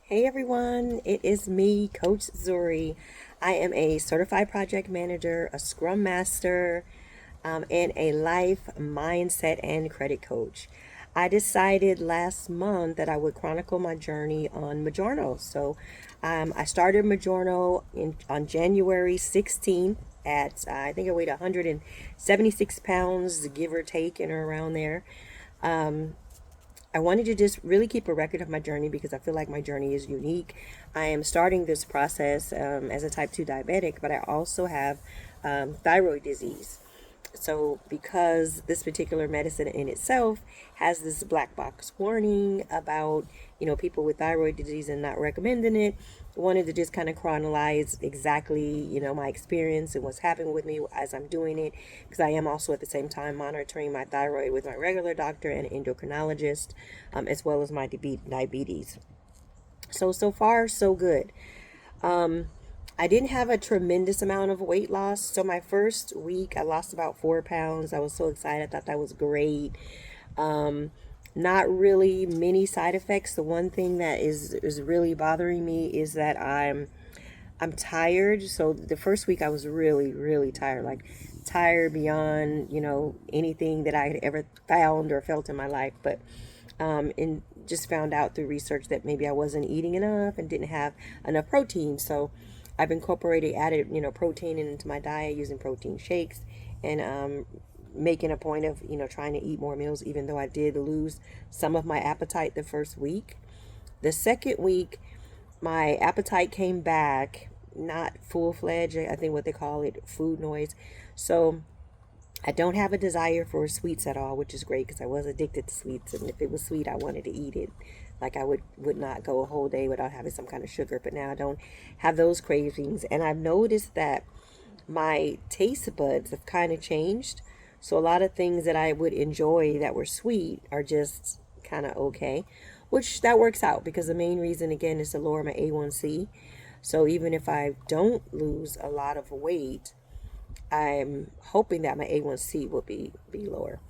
Hey everyone, it is me, Coach Zuri. I am a certified project manager, a scrum master, and a life mindset and credit coach. I decided last month that I would chronicle my journey on Mounjaro. I started Mounjaro on January 16th at, I think I weighed 176 pounds, give or take, and around there. I wanted to just really keep a record of my journey because I feel like my journey is unique. I am starting this process as a type 2 diabetic, but I also have thyroid disease. So, because this particular medicine in itself has this black box warning about, people with thyroid disease and not recommending it, I wanted to just kind of chronologize exactly, my experience and what's happening with me as I'm doing it. Because I am also at the same time monitoring my thyroid with my regular doctor and endocrinologist, as well as my diabetes. So far, so good. I didn't have a tremendous amount of weight loss. So my first week, I lost about 4 pounds. I was so excited. I thought that was great. Um, Not really many side effects. The one thing that is really bothering me is that I'm tired. So the first week I was really tired, like tired beyond anything that I had ever found or felt in my life. But and just found out through research that maybe I wasn't eating enough and didn't have enough protein. So I've incorporated added protein into my diet using protein shakes and making a point of trying to eat more meals. Even though I did lose some of my appetite the first week, the second week my appetite came back, not full fledged. I think what they call it food noise. So I don't have a desire for sweets at all, which is great because I was addicted to sweets, and if it was sweet, I wanted to eat it. Like I would not go a whole day without having some kind of sugar, but now I don't have those cravings, and I've noticed that my taste buds have kind of changed. So a lot of things that I would enjoy that were sweet are just kind of okay, which that works out because the main reason again is to lower my A1C. So even if I don't lose a lot of weight, I'm hoping that my A1C will be lower.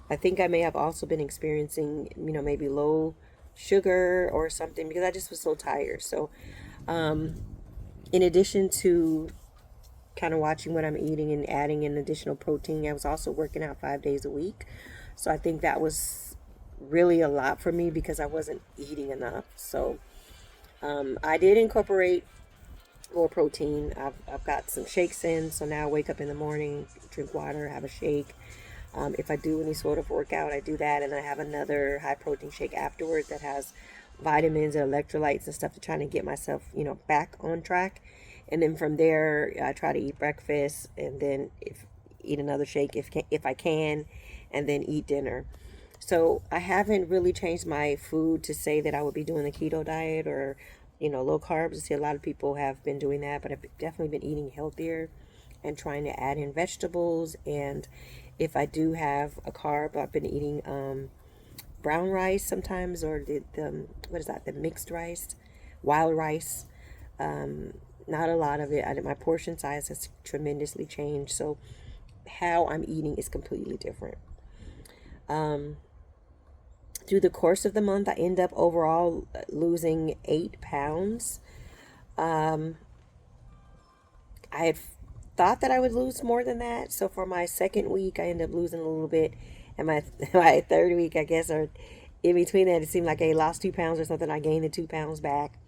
I think I may have also been experiencing, maybe low sugar or something because I just was so tired. So, in addition to kind of watching what I'm eating and adding in additional protein, I was also working out 5 days a week. So, I think that was really a lot for me because I wasn't eating enough. So, I did incorporate more protein. I've got some shakes in, so now I wake up in the morning, drink water, have a shake. If I do any sort of workout, I do that, and I have another high protein shake afterwards that has vitamins and electrolytes and stuff to try to get myself, back on track. And then from there, I try to eat breakfast, and then if eat another shake if I can, and then eat dinner. So I haven't really changed my food to say that I would be doing the keto diet or, low carbs. I see a lot of people have been doing that, but I've definitely been eating healthier and trying to add in vegetables. And if I do have a carb, I've been eating brown rice sometimes, or the what is that? The mixed rice, wild rice. Not a lot of it. My portion size has tremendously changed, so how I'm eating is completely different. Um, Through the course of the month, I end up overall losing 8 pounds. Um, I had thought that I would lose more than that. So for my second week, I ended up losing a little bit. And my my third week, I guess, or in between that, it seemed like I lost 2 pounds or something. I gained the 2 pounds back.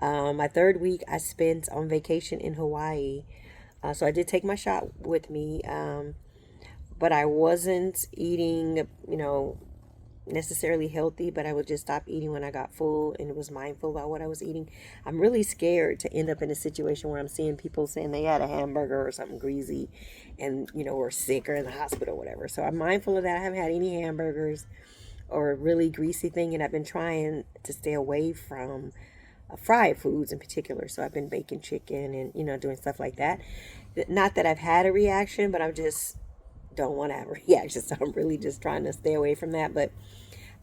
My third week, I spent on vacation in Hawaii. So I did take my shot with me, but I wasn't eating, necessarily healthy, but I would just stop eating when I got full and was mindful about what I was eating. I'm really scared to end up in a situation where I'm seeing people saying they had a hamburger or something greasy and, were sick or in the hospital or whatever. So I'm mindful of that. I haven't had any hamburgers or a really greasy thing, and I've been trying to stay away from fried foods in particular. So I've been baking chicken and, doing stuff like that. Not that I've had a reaction, but I'm just don't want to have a reaction. So I'm really just trying to stay away from that. But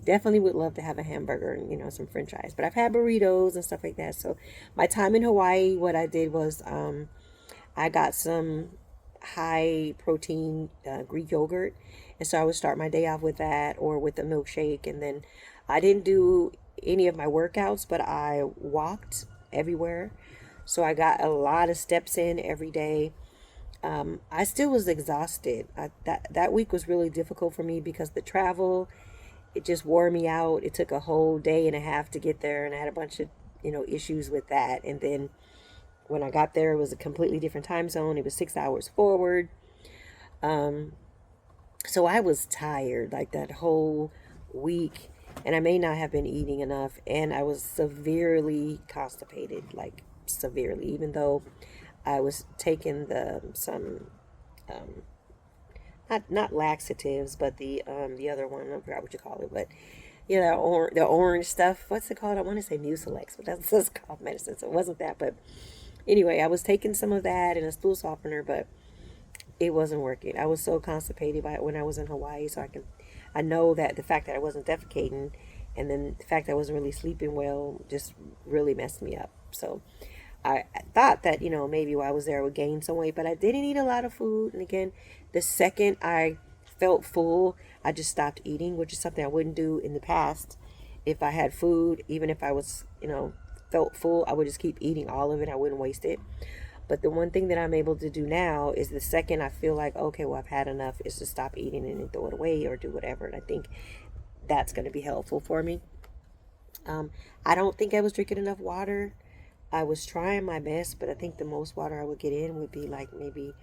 definitely would love to have a hamburger and some French fries. But I've had burritos and stuff like that. So my time in Hawaii, what I did was I got some high protein Greek yogurt, and so I would start my day off with that or with a milkshake, and then I didn't do any of my workouts, but I walked everywhere. So I got a lot of steps in every day. I still was exhausted. That week was really difficult for me because the travel, it just wore me out. It took a whole day and a half to get there, and I had a bunch of issues with that. And then when I got there, it was a completely different time zone. It was 6 hours forward. So I was tired like that whole week, and I may not have been eating enough, and I was severely constipated, like severely, even though I was taking some not laxatives, but the other one, I forgot what you call it, but the orange stuff. What's it called? I want to say Mucilex, but that's called medicine, so it wasn't that. But anyway, I was taking some of that and a stool softener, but it wasn't working. I was so constipated by it when I was in Hawaii, so I know that the fact that I wasn't defecating, and then the fact that I wasn't really sleeping well, just really messed me up. So I thought that maybe while I was there I would gain some weight, but I didn't eat a lot of food. And again, the second I felt full, I just stopped eating, which is something I wouldn't do in the past. If I had food, even if I was felt full, I would just keep eating all of it. I wouldn't waste it. But the one thing that I'm able to do now is the second I feel like, okay, well, I've had enough, is to stop eating and throw it away or do whatever. And I think that's going to be helpful for me. I don't think I was drinking enough water. I was trying my best, but I think the most water I would get in would be like maybe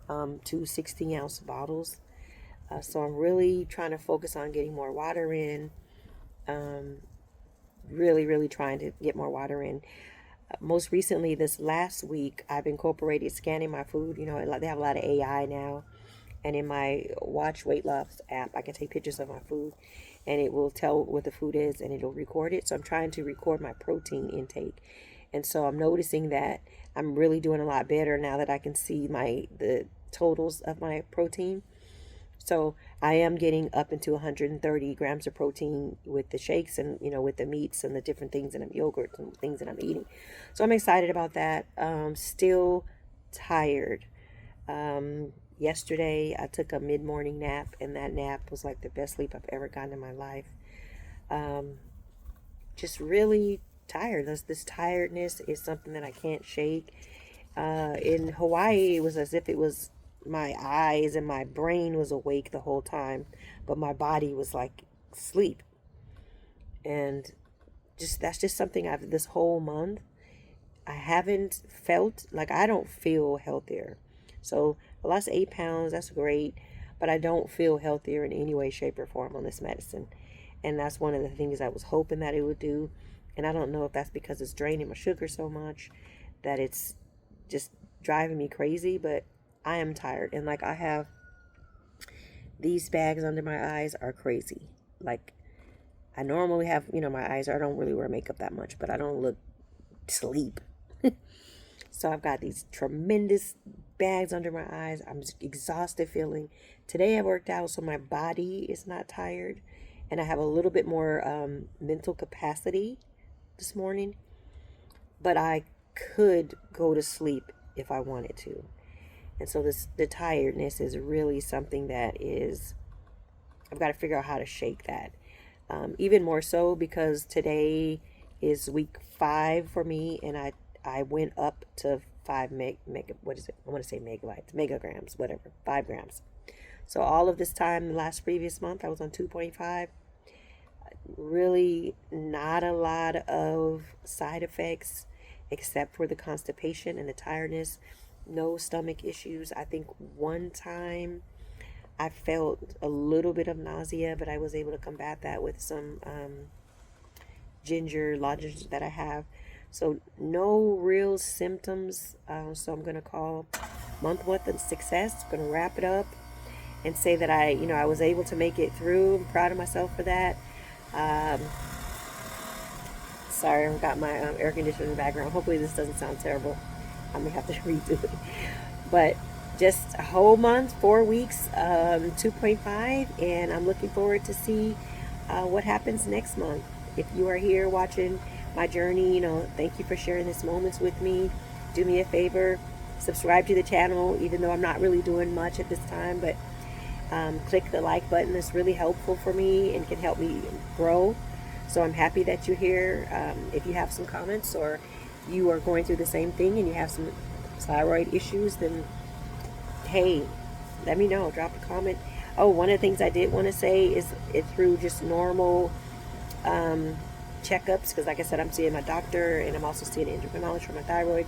2 16-ounce bottles. So I'm really trying to focus on getting more water in. Really, really trying to get more water in. Most recently, this last week, I've incorporated scanning my food. They have a lot of AI now. And in my Watch Weight Loss app, I can take pictures of my food, and it will tell what the food is, and it'll record it. So I'm trying to record my protein intake. And so I'm noticing that I'm really doing a lot better now that I can see the totals of my protein. So I am getting up into 130 grams of protein with the shakes and, with the meats and the different things and yogurts and things that I'm eating. So I'm excited about that. Still tired. Yesterday I took a mid-morning nap, and that nap was like the best sleep I've ever gotten in my life. Just really tired. This tiredness is something that I can't shake. In Hawaii, it was as if it was my eyes and my brain was awake the whole time, but my body was like sleep. And that's just something this whole month I haven't felt like. I don't feel healthier. So I lost 8 pounds. That's great, but I don't feel healthier in any way, shape, or form on this medicine. And that's one of the things I was hoping that it would do. And I don't know if that's because it's draining my sugar so much that it's just driving me crazy, but I am tired. And like, I have these bags under my eyes are crazy. Like, I normally have, my eyes, I don't really wear makeup that much, but I don't look sleep. So I've got these tremendous bags under my eyes. I'm exhausted feeling. Today I worked out, so my body is not tired, and I have a little bit more mental capacity this morning, but I could go to sleep if I wanted to. And so the tiredness is really something that I've got to figure out how to shake that. Even more so because today is week 5 for me, and I went up to 5 what is it? I want to say megagrams, whatever, 5 grams. So all of this time, the last previous month, I was on 2.5. Really not a lot of side effects except for the constipation and the tiredness. No stomach issues. I think one time I felt a little bit of nausea, but I was able to combat that with some ginger lozenge that I have. So no real symptoms. So I'm going to call month 1 a success. I'm going to wrap it up and say that I was able to make it through. I'm proud of myself for that. Sorry, I've got my air conditioner in the background. Hopefully this doesn't sound terrible. I may have to redo it. But just a whole month, 4 weeks, 2.5, and I'm looking forward to see what happens next month. If you are here watching my journey, thank you for sharing this moments with me. Do me a favor, subscribe to the channel, even though I'm not really doing much at this time, but click the like button. It's really helpful for me and can help me grow. So I'm happy that you're here. If you have some comments or you are going through the same thing and you have some thyroid issues, then hey, let me know. Drop a comment. Oh, one of the things I did want to say is it through just normal checkups, because like I said, I'm seeing my doctor and I'm also seeing an endocrinologist for my thyroid.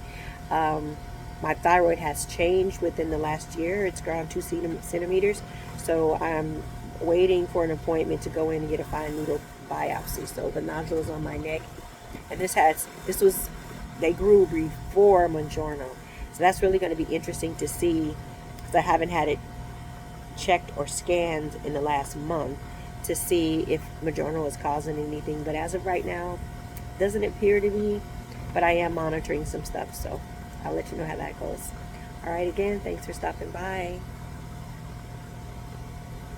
My thyroid has changed within the last year. It's grown 2 centimeters. So I'm waiting for an appointment to go in and get a fine needle biopsy. So the nodules on my neck, and they grew before Mounjaro. So that's really going to be interesting to see, because I haven't had it checked or scanned in the last month to see if Mounjaro is causing anything. But as of right now, doesn't appear to be. But I am monitoring some stuff, so I'll let you know how that goes. All right, again, thanks for stopping by.